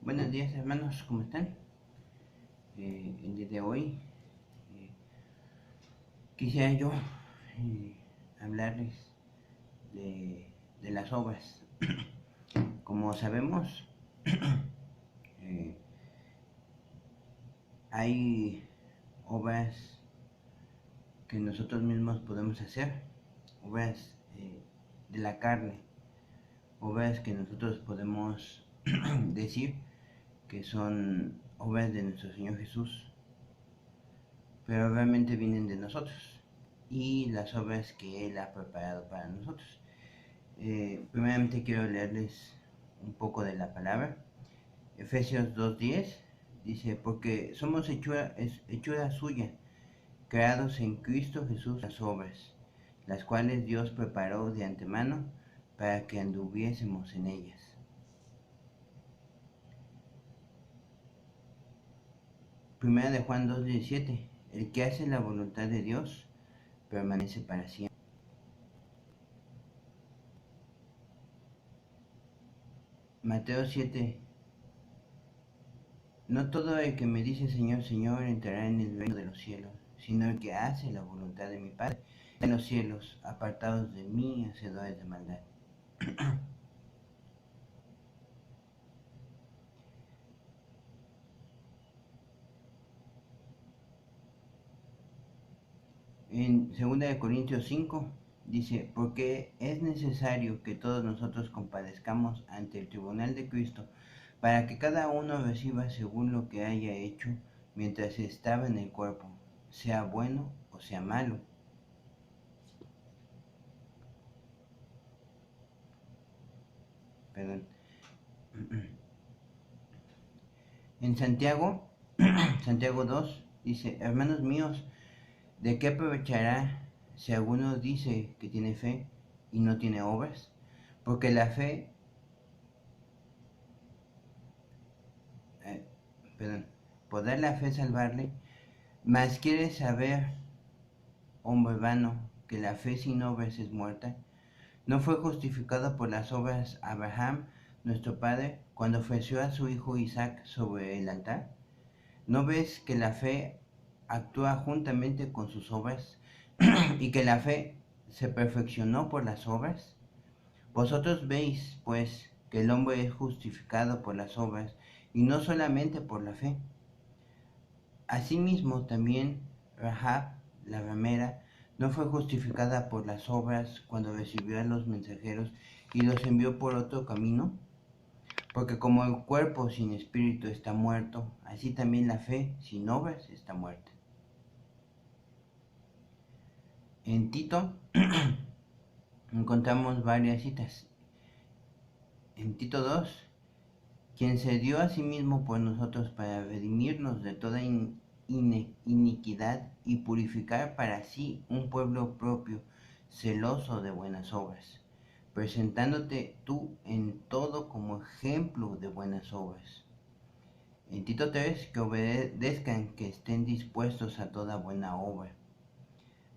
Buenos días hermanos, ¿cómo están? El día de hoy eh, quisiera yo hablarles de, de las obras. Como sabemos, eh, hay obras que nosotros mismos podemos hacer, obras de la carne, obras que nosotros podemos decir que son obras de nuestro Señor Jesús, pero realmente vienen de nosotros y las obras que Él ha preparado para nosotros. Primeramente quiero leerles un poco de la palabra. Efesios 2:10 dice, porque somos hechura suya, creados en Cristo Jesús las obras, las cuales Dios preparó de antemano para que anduviésemos en ellas. Primera de Juan 2:17, el que hace la voluntad de Dios permanece para siempre. Mateo 7, no todo el que me dice Señor, Señor entrará en el reino de los cielos, sino el que hace la voluntad de mi Padre en los cielos, apartados de mí, hacedores de maldad. En 2 Corintios 5 dice, porque es necesario que todos nosotros compadezcamos ante el tribunal de Cristo, para que cada uno reciba según lo que haya hecho mientras estaba en el cuerpo, sea bueno o sea malo. Perdón. En Santiago, Santiago 2 dice, hermanos míos, ¿de qué aprovechará si alguno dice que tiene fe y no tiene obras? Porque la fe, eh, perdón, podrá la fe salvarle, mas quiere saber, hombre vano, que la fe sin obras es muerta. ¿No fue justificado por las obras Abraham, nuestro padre, cuando ofreció a su hijo Isaac sobre el altar? ¿No ves que la fe actúa juntamente con sus obras y que la fe se perfeccionó por las obras? Vosotros veis, pues, que el hombre es justificado por las obras y no solamente por la fe. Asimismo, también Rahab, la ramera, no fue justificada por las obras cuando recibió a los mensajeros y los envió por otro camino. Porque como el cuerpo sin espíritu está muerto, así también la fe sin obras está muerta. En Tito encontramos varias citas. En Tito 2, quien se dio a sí mismo por nosotros para redimirnos de toda iniquidad y purificar para sí un pueblo propio, celoso de buenas obras, presentándote tú en todo como ejemplo de buenas obras. En Tito 3, que obedezcan, que estén dispuestos a toda buena obra,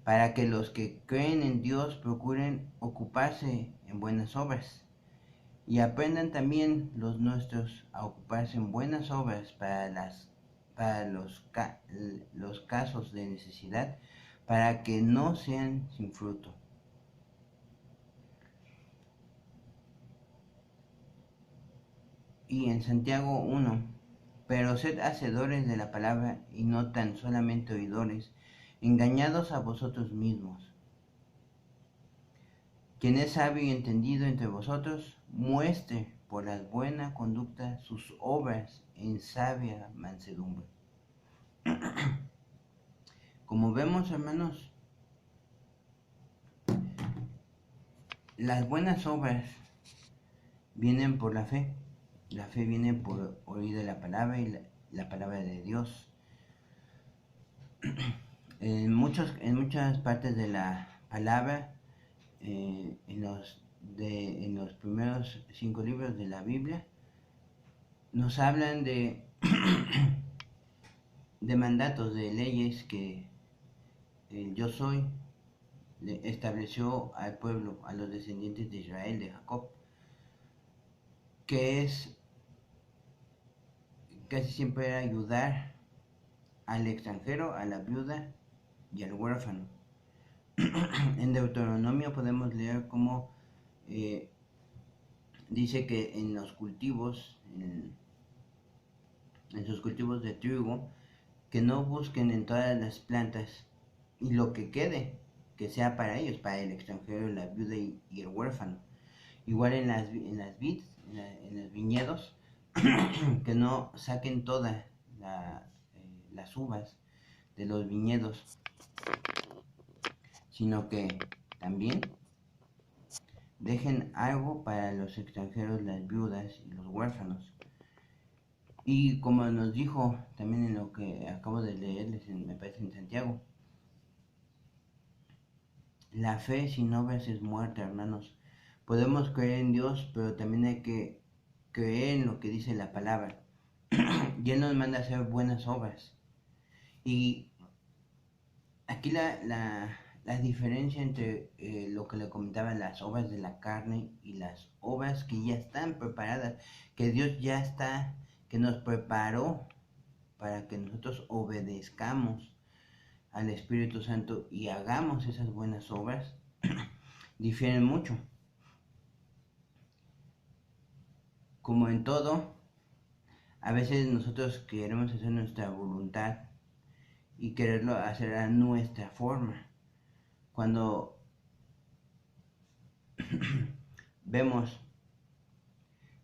para que los que creen en Dios procuren ocuparse en buenas obras, y aprendan también los nuestros a ocuparse en buenas obras para los casos de necesidad, para que no sean sin fruto. Y en Santiago 1, pero sed hacedores de la palabra y no tan solamente oidores, engañados a vosotros mismos. Quien es sabio y entendido entre vosotros, muestre por la buena conducta sus obras en sabia mansedumbre. Como vemos, hermanos, las buenas obras vienen por la fe. La fe viene por oír de la palabra y la palabra de Dios. En muchas partes de la palabra, en los primeros 5 libros de la Biblia, nos hablan de mandatos, de leyes que yo soy estableció al pueblo, a los descendientes de Israel, de Jacob, que es casi siempre era ayudar al extranjero, a la viuda y al huérfano. En Deuteronomio podemos leer cómo dice que en los cultivos, en sus cultivos de trigo, que no busquen en todas las plantas, y lo que quede, que sea para ellos, para el extranjero, la viuda y el huérfano. Igual en las vides, en los viñedos, que no saquen todas las uvas de los viñedos, sino que también dejen algo para los extranjeros, las viudas y los huérfanos. Y como nos dijo también en lo que acabo de leerles, me parece en Santiago, la fe sin obras es muerta, hermanos. Podemos creer en Dios, pero también hay que creer en lo que dice la palabra. Y Él nos manda a hacer buenas obras. Y aquí la diferencia entre lo que le comentaba, las obras de la carne y las obras que ya están preparadas, que Dios ya está, que nos preparó para que nosotros obedezcamos al Espíritu Santo y hagamos esas buenas obras, difieren mucho. Como en todo, a veces nosotros queremos hacer nuestra voluntad y quererlo hacer a nuestra forma. Cuando vemos,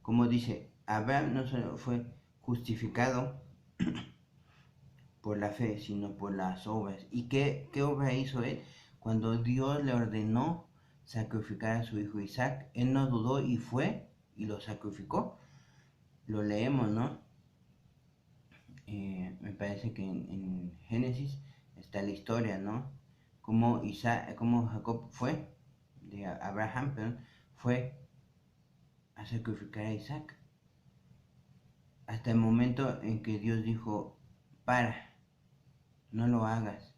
como dice, Abraham no solo fue justificado por la fe, sino por las obras. ¿Y qué obra hizo él? Cuando Dios le ordenó sacrificar a su hijo Isaac, él no dudó y fue y lo sacrificó. Lo leemos, ¿no? Me parece que en Génesis está la historia, ¿no? Como Jacob fue, de Abraham, perdón, fue a sacrificar a Isaac. Hasta el momento en que Dios dijo, no lo hagas.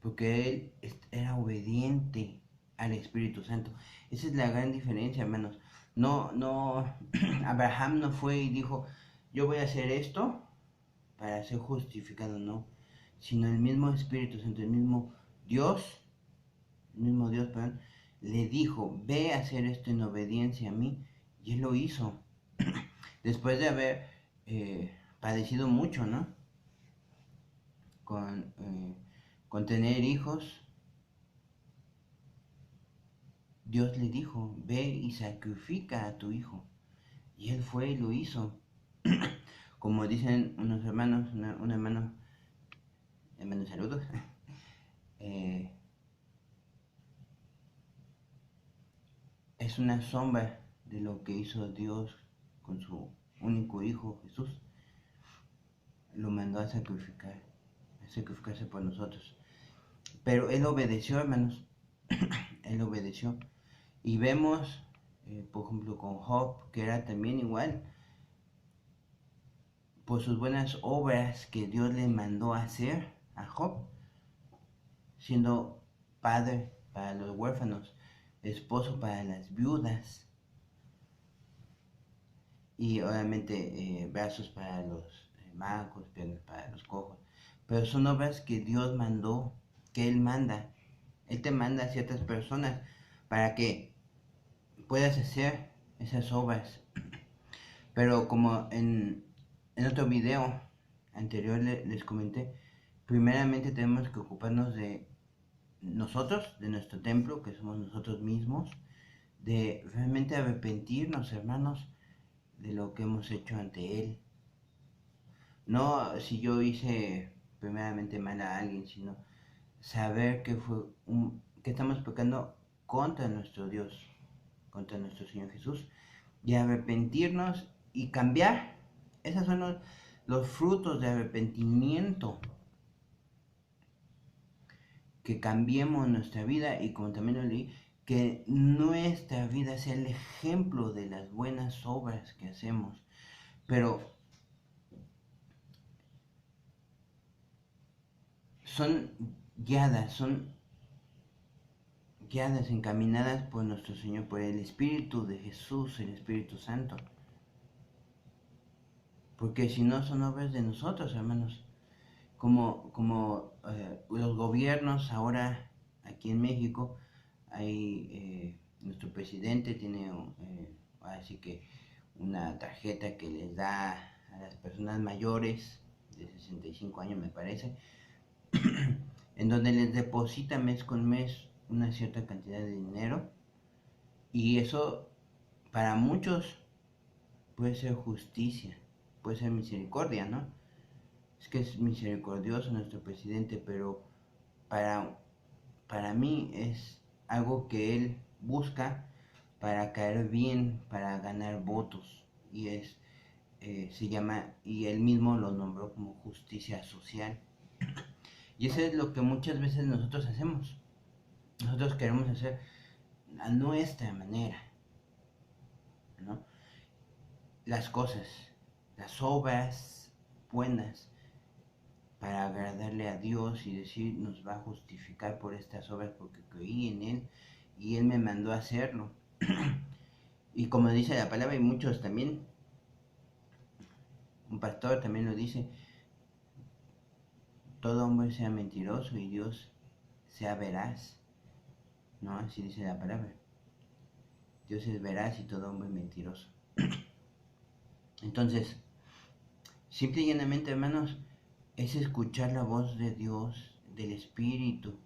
Porque él era obediente al Espíritu Santo. Esa es la gran diferencia, hermanos. No, Abraham no fue y dijo, yo voy a hacer esto para ser justificado, no. Sino el mismo Espíritu Santo, el mismo Dios, perdón, le dijo, ve a hacer esto en obediencia a mí. Y él lo hizo. Después de haber padecido mucho, ¿no? Con tener hijos, Dios le dijo, ve y sacrifica a tu hijo. Y él fue y lo hizo. Como dicen unos hermanos, un hermano, saludos, es una sombra de lo que hizo Dios con su único hijo, Jesús. Lo mandó a sacrificarse por nosotros. Pero él obedeció, hermanos. Él obedeció. Y vemos, por ejemplo, con Job, que era también igual, por sus buenas obras que Dios le mandó a hacer a Job, siendo padre para los huérfanos, esposo para las viudas, y obviamente brazos para los mancos, piernas para los cojos. Pero son obras que Dios mandó, que Él manda. Él te manda a ciertas personas para que puedas hacer esas obras. Pero como en otro video anterior les comenté, primeramente tenemos que ocuparnos de nosotros, de nuestro templo, que somos nosotros mismos, de realmente arrepentirnos, hermanos, de lo que hemos hecho ante Él. No si yo hice primeramente mal a alguien, sino saber que que estamos pecando contra nuestro Dios, contra nuestro Señor Jesús, y arrepentirnos y cambiar. Esos son los frutos de arrepentimiento. Que cambiemos nuestra vida, y como también lo leí, que nuestra vida sea el ejemplo de las buenas obras que hacemos. Pero son guiadas, encaminadas por nuestro Señor, por el Espíritu de Jesús, el Espíritu Santo. porque si no son obras de nosotros, hermanos. Como los gobiernos ahora aquí en México, nuestro presidente tiene así que una tarjeta que les da a las personas mayores de 65 años, me parece, en donde les deposita mes con mes una cierta cantidad de dinero, y eso para muchos puede ser justicia, puede ser misericordia, ¿no? Es que es misericordioso nuestro presidente, pero para, para mí es algo que él busca para caer bien, para ganar votos, y se llama, y él mismo lo nombró como justicia social. Y eso es lo que muchas veces nosotros hacemos. Nosotros queremos hacer a nuestra manera, ¿no? Las cosas, las obras buenas, para agradarle a Dios y decir, nos va a justificar por estas obras porque creí en Él y Él me mandó a hacerlo. Y como dice la palabra, y muchos también, un pastor también lo dice, todo hombre sea mentiroso y Dios sea veraz, ¿no? Así dice la palabra. Dios es veraz y todo hombre es mentiroso. Entonces, simple y llanamente, hermanos, es escuchar la voz de Dios, del Espíritu.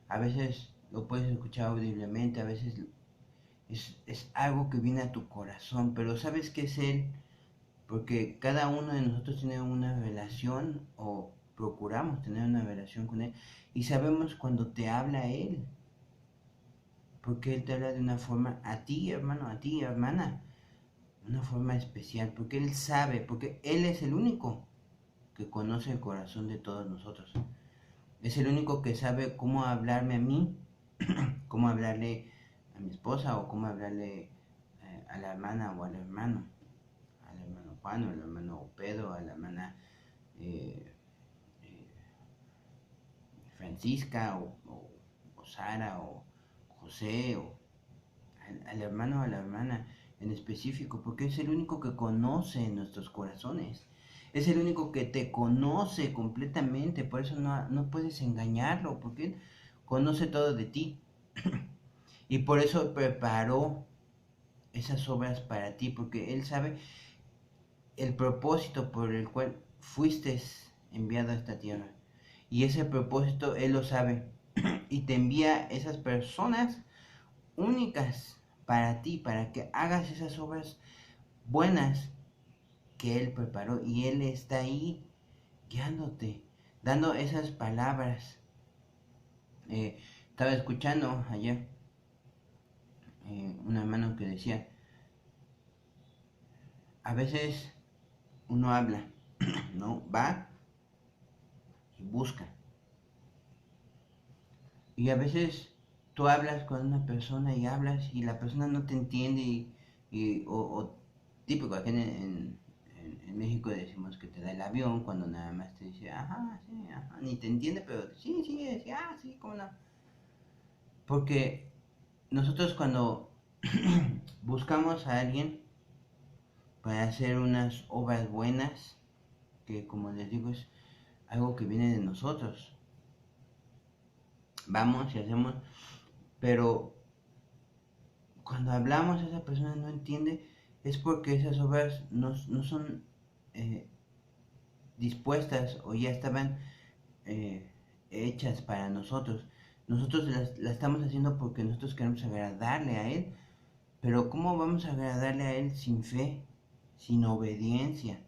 A veces lo puedes escuchar audiblemente, a veces es algo que viene a tu corazón, pero sabes que es Él, porque cada uno de nosotros tiene una relación, o procuramos tener una relación con Él, y sabemos cuando te habla Él, porque Él te habla de una forma, a ti hermano, a ti hermana, una forma especial, porque Él sabe, porque Él es el único que conoce el corazón de todos nosotros. Es el único que sabe cómo hablarme a mí, cómo hablarle a mi esposa, o cómo hablarle a la hermana o al hermano Juan, o al hermano Pedro, a la hermana eh, eh, Francisca, o Sara, o José, o al hermano o a la hermana en específico, porque es el único que conoce nuestros corazones. Es el único que te conoce completamente, por eso no puedes engañarlo, porque Él conoce todo de ti. Y por eso preparó esas obras para ti, porque Él sabe el propósito por el cual fuiste enviado a esta tierra. Y ese propósito Él lo sabe. Y te envía esas personas únicas para ti, para que hagas esas obras buenas que Él preparó. Y Él está ahí guiándote, dando esas palabras. Estaba escuchando ayer un hermano que decía, a veces uno habla, ¿no? Va y busca. Y a veces tú hablas con una persona y hablas y la persona no te entiende, o típico, aquí en México decimos que te da el avión cuando nada más te dice, ajá, sí, ajá, ni te entiende, pero sí, sí, sí, sí, cómo no. Porque nosotros cuando buscamos a alguien para hacer unas obras buenas, que como les digo es algo que viene de nosotros, vamos y hacemos, pero cuando hablamos esa persona no entiende, es porque esas obras no son eh, dispuestas, o ya estaban hechas para nosotros. Nosotros las estamos haciendo porque nosotros queremos agradarle a Él, pero ¿cómo vamos a agradarle a Él sin fe, sin obediencia,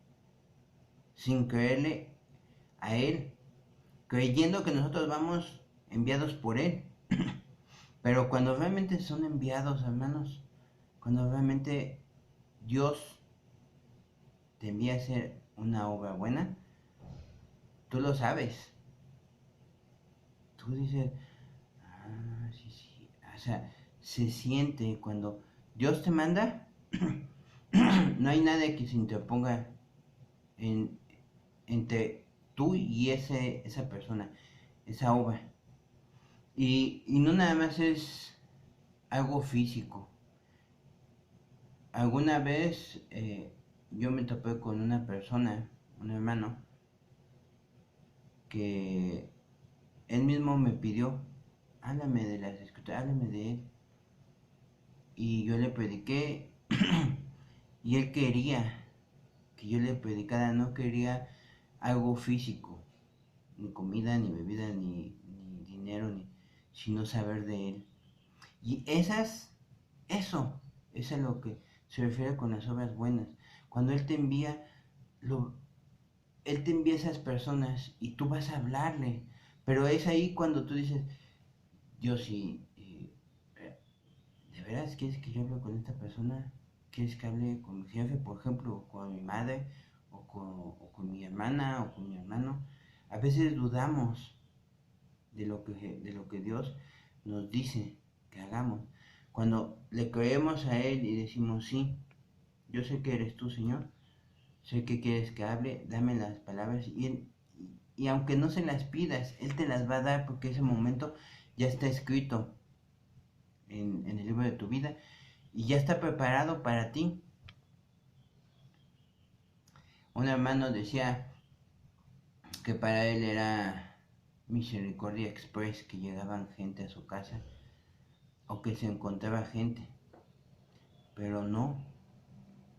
sin creerle a Él, creyendo que nosotros vamos enviados por Él? Pero cuando realmente son enviados, hermanos, cuando realmente Dios te envía a hacer una obra buena, tú lo sabes. Tú dices, sí, sí. O sea, se siente cuando Dios te manda, no hay nada que se interponga en, entre tú y esa persona, esa obra. Y no nada más es algo físico. Alguna vez yo me topé con una persona, un hermano, que él mismo me pidió, háblame de las escrituras, háblame de él. Y yo le prediqué y él quería que yo le predicara, no quería algo físico, ni comida, ni bebida, ni dinero, sino saber de él. Y eso es a lo que se refiere con las obras buenas. Cuando Él te envía, lo, Él te envía a esas personas y tú vas a hablarle. Pero es ahí cuando tú dices, Dios, si de veras quieres que yo hable con esta persona, quieres que hable con mi jefe, por ejemplo, o con mi madre, o con mi hermana, o con mi hermano. A veces dudamos de lo que Dios nos dice que hagamos. Cuando le creemos a Él y decimos, sí, yo sé que eres tú, Señor, sé que quieres que hable, dame las palabras y aunque no se las pidas, Él te las va a dar porque ese momento ya está escrito en el libro de tu vida y ya está preparado para ti. Un hermano decía que para él era misericordia express, que llegaban gente a su casa o que se encontraba gente, pero no,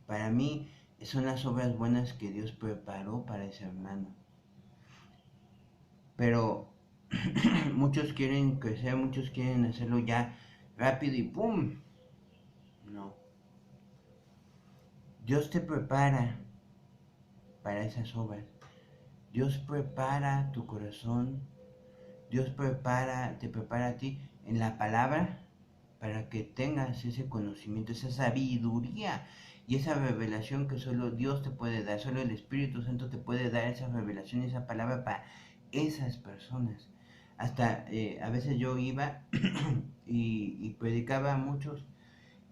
para mí son las obras buenas que Dios preparó para ese hermano. Pero muchos quieren crecer, muchos quieren hacerlo ya rápido y ¡pum! No. Dios te prepara para esas obras. Dios prepara tu corazón. Dios te prepara a ti en la palabra para que tengas ese conocimiento, esa sabiduría y esa revelación que solo Dios te puede dar, solo el Espíritu Santo te puede dar esa revelación, esa palabra para esas personas. Hasta a veces yo iba y predicaba a muchos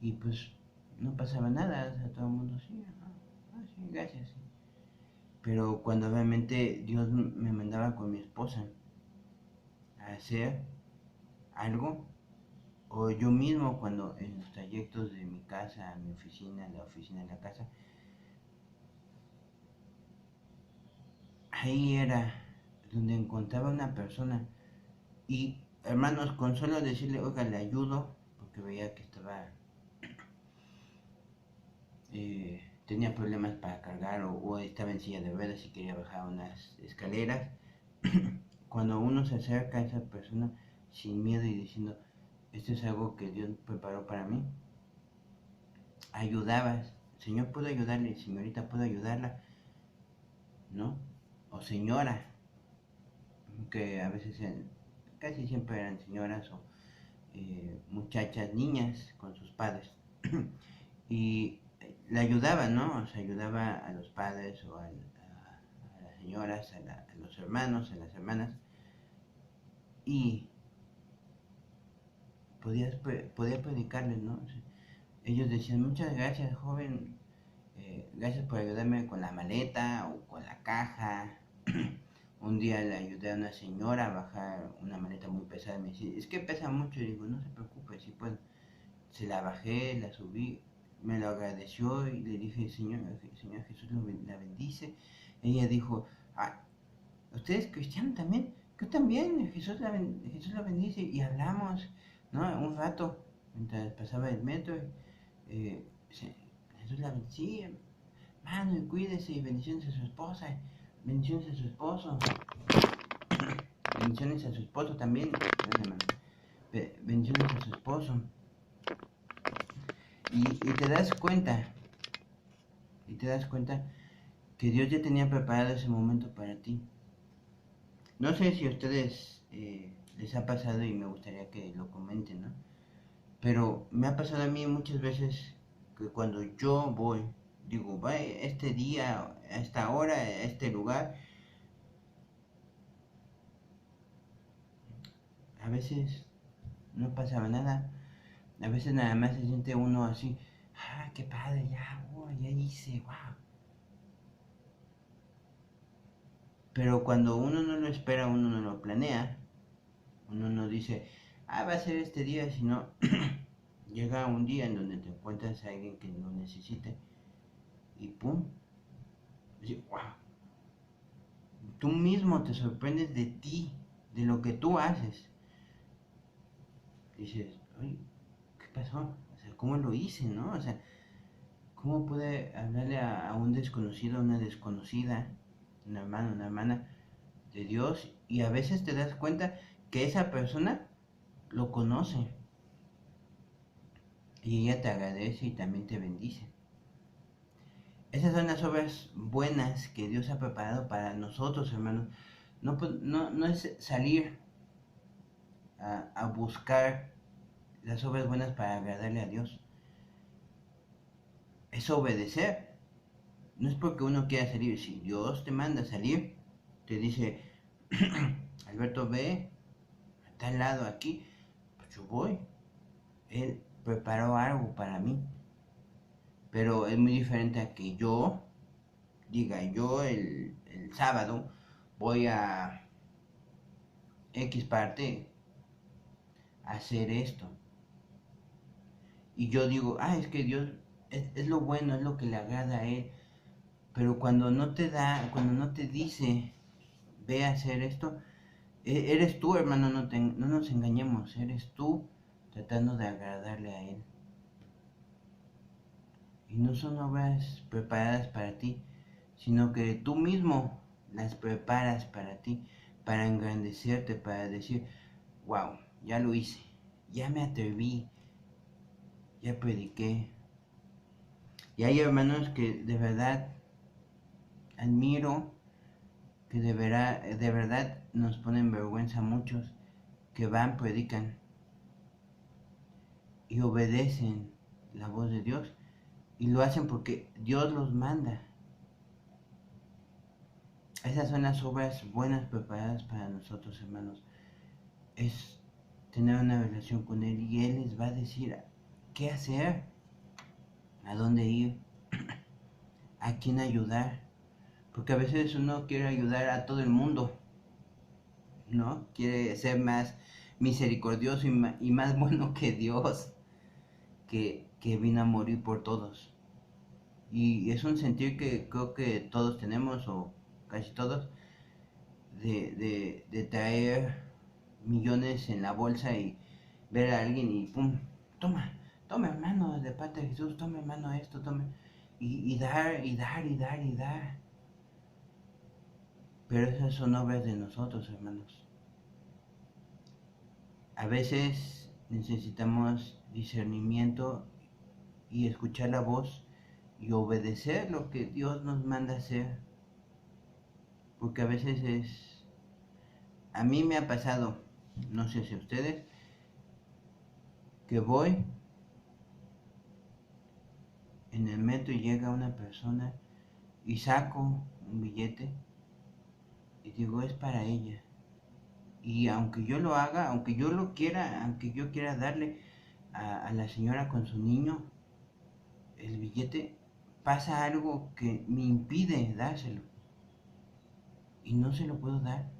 y pues no pasaba nada, o sea, todo el mundo sí, sí, gracias. Sí. Pero cuando realmente Dios me mandaba con mi esposa a hacer algo, o yo mismo cuando en los trayectos de mi casa a mi oficina, la oficina a la casa, ahí era donde encontraba una persona y hermanos, con solo decirle, oiga, le ayudo, porque veía que tenía problemas para cargar o estaba en silla de ruedas y quería bajar unas escaleras. Cuando uno se acerca a esa persona sin miedo y diciendo, esto es algo que Dios preparó para mí, ayudabas. Señor, ¿puedo ayudarle? Señorita, ¿puedo ayudarla? ¿No? O señora, que a veces casi siempre eran señoras o muchachas, niñas con sus padres. Y le ayudaba, ¿no? O sea, ayudaba a los padres o a las señoras, a los hermanos, a las hermanas. Y podía predicarles, ¿no? O sea, ellos decían, muchas gracias, joven, gracias por ayudarme con la maleta o con la caja. Un día le ayudé a una señora a bajar una maleta muy pesada. Me decía, es que pesa mucho. Y digo, no se preocupe, si puedo. Se la bajé, la subí, me lo agradeció y le dije, Señor Jesús la bendice. Ella dijo, ah, ¿usted es cristiano también? Yo también, Jesús la bendice. Y hablamos, ¿no? Un rato, mientras pasaba el metro. Eh, Jesús la bendice, mano, y cuídese, y bendiciones a su esposa, bendiciones a su esposo, bendiciones a su esposo también, bendiciones a su esposo. Y te das cuenta que Dios ya tenía preparado ese momento para ti. No sé si a ustedes les ha pasado y me gustaría que lo comenten, ¿no? Pero me ha pasado a mí muchas veces que cuando yo voy, digo, va este día, a esta hora, a este lugar, a veces no pasaba nada. A veces nada más se siente uno así, qué padre, ya, ya hice, wow. Pero cuando uno no lo espera, uno no lo planea, uno no dice, va a ser este día, sino llega un día en donde te encuentras a alguien que lo necesite y pum, Dices, wow, tú mismo te sorprendes de ti, de lo que tú haces. Dices, oye, ¿qué pasó? O sea, ¿cómo lo hice, no? O sea, ¿cómo pude hablarle a un desconocido, a una desconocida, un hermano, una hermana de Dios? Y a veces te das cuenta que esa persona lo conoce y ella te agradece y también te bendice. Esas son las obras buenas que Dios ha preparado para nosotros, hermanos. No es salir a buscar las obras buenas para agradarle a Dios. Es obedecer. No es porque uno quiera salir. Si Dios te manda a salir, te dice, Alberto, ve a tal lado aquí, pues yo voy. Él preparó algo para mí. Pero es muy diferente a que yo diga, yo el sábado voy a X parte a hacer esto. Y yo digo, es que Dios es lo bueno, es lo que le agrada a Él. Pero cuando no te da, cuando no te dice, ve a hacer esto, eres tú, hermano, no nos engañemos, eres tú tratando de agradarle a Él. Y no son obras preparadas para ti, sino que tú mismo las preparas para ti, para engrandecerte, para decir, wow, ya lo hice, ya me atreví, ya prediqué. Y hay hermanos que de verdad admiro, que de verdad nos ponen vergüenza a muchos, que van, predican y obedecen la voz de Dios y lo hacen porque Dios los manda. Esas son las obras buenas preparadas para nosotros, hermanos. Es tener una relación con Él y Él les va a decir qué hacer, a dónde ir, a quién ayudar. Porque a veces uno quiere ayudar a todo el mundo, ¿no? Quiere ser más misericordioso y más bueno que Dios, que vino a morir por todos. Y es un sentir que creo que todos tenemos, o casi todos, de traer millones en la bolsa y ver a alguien y pum, toma, toma hermano, de parte de Jesús, toma hermano esto, tome, y dar, y dar, y dar, y dar. Pero esas son obras de nosotros, hermanos. A veces necesitamos discernimiento y escuchar la voz y obedecer lo que Dios nos manda hacer. Porque a veces a mí me ha pasado, no sé si a ustedes, que voy en el metro y llega una persona y saco un billete y digo, es para ella. Y aunque yo lo haga, aunque yo lo quiera, aunque yo quiera darle a la señora con su niño el billete, pasa algo que me impide dárselo. Y no se lo puedo dar.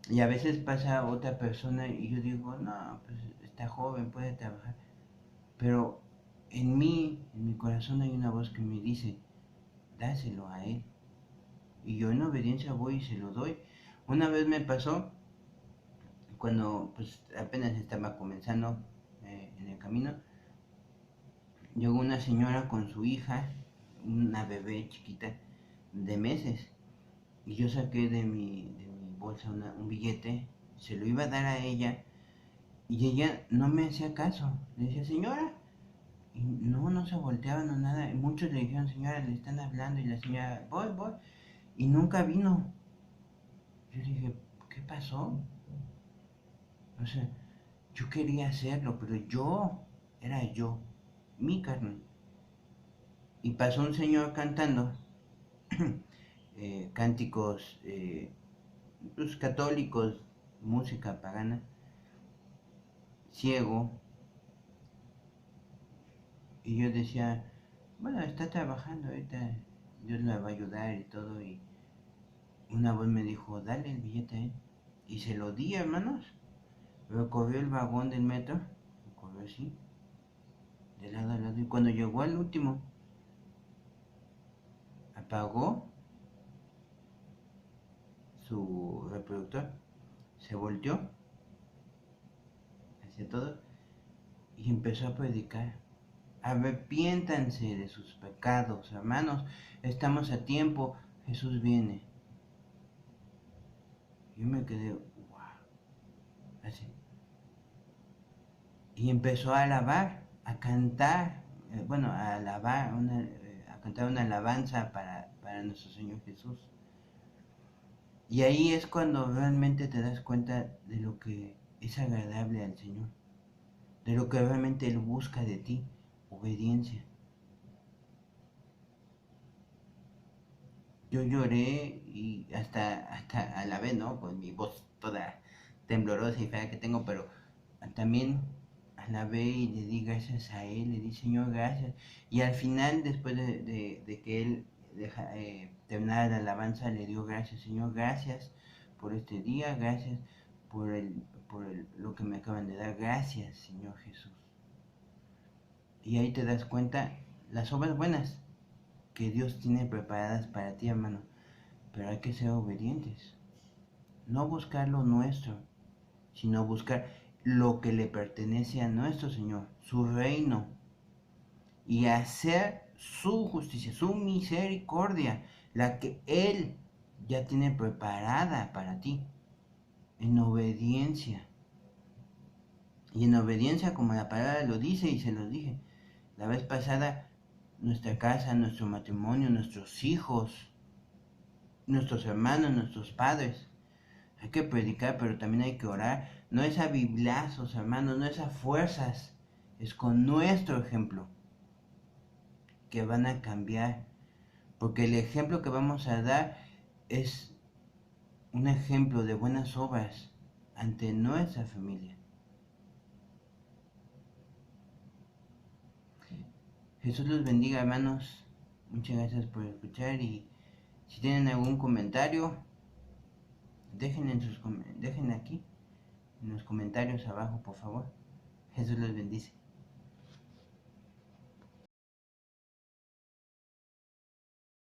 Y a veces pasa otra persona y yo digo, no, pues está joven, puede trabajar. Pero en mi corazón hay una voz que me dice, dáselo a él. Y yo en obediencia voy y se lo doy. Una vez me pasó, cuando pues apenas estaba comenzando en el camino, llegó una señora con su hija, una bebé chiquita de meses. Y yo saqué de mi bolsa un billete, se lo iba a dar a ella, y ella no me hacía caso. Le decía, señora, y no se volteaban o nada. Y muchos le dijeron, señora, le están hablando, y la señora, voy, y nunca vino. Yo dije, ¿qué pasó? O sea, yo quería hacerlo, pero era yo, mi carne. Y pasó un señor cantando cánticos pues, católicos, música pagana, ciego. Y yo decía, bueno, está trabajando ahorita, Dios le va a ayudar y todo. Y una voz me dijo, dale el billete a él. Y se lo di, hermanos. Recorrió el vagón del metro, recorrió así, de lado a lado. Y cuando llegó al último, apagó su reproductor, se volteó hacia todos y empezó a predicar. Arrepiéntanse de sus pecados, hermanos, estamos a tiempo, Jesús viene. Yo me quedé, wow, así. Y empezó a alabar, a cantar, a alabar, a cantar una alabanza para nuestro Señor Jesús. Y ahí es cuando realmente te das cuenta de lo que es agradable al Señor, de lo que realmente Él busca de ti, obediencia. Yo lloré y hasta alabé, ¿no? Con mi voz toda temblorosa y fea que tengo, pero también alabé y le di gracias a Él, le di Señor gracias. Y al final, después de que Él terminara la alabanza, le dio gracias, Señor, gracias por este día, gracias lo que me acaban de dar, gracias, Señor Jesús. Y ahí te das cuenta las obras buenas que Dios tiene preparadas para ti, hermano. Pero hay que ser obedientes. No buscar lo nuestro, sino buscar lo que le pertenece a nuestro Señor, su reino. Y hacer su justicia, su misericordia, la que Él ya tiene preparada para ti. En obediencia. Y en obediencia, como la palabra lo dice y se los dije la vez pasada, nuestra casa, nuestro matrimonio, nuestros hijos, nuestros hermanos, nuestros padres. Hay que predicar, pero también hay que orar. No es a biblazos, hermanos, no es a fuerzas. Es con nuestro ejemplo que van a cambiar. Porque el ejemplo que vamos a dar es un ejemplo de buenas obras ante nuestra familia. Jesús los bendiga, hermanos. Muchas gracias por escuchar y si tienen algún comentario, dejen aquí en los comentarios abajo, por favor. Jesús los bendice.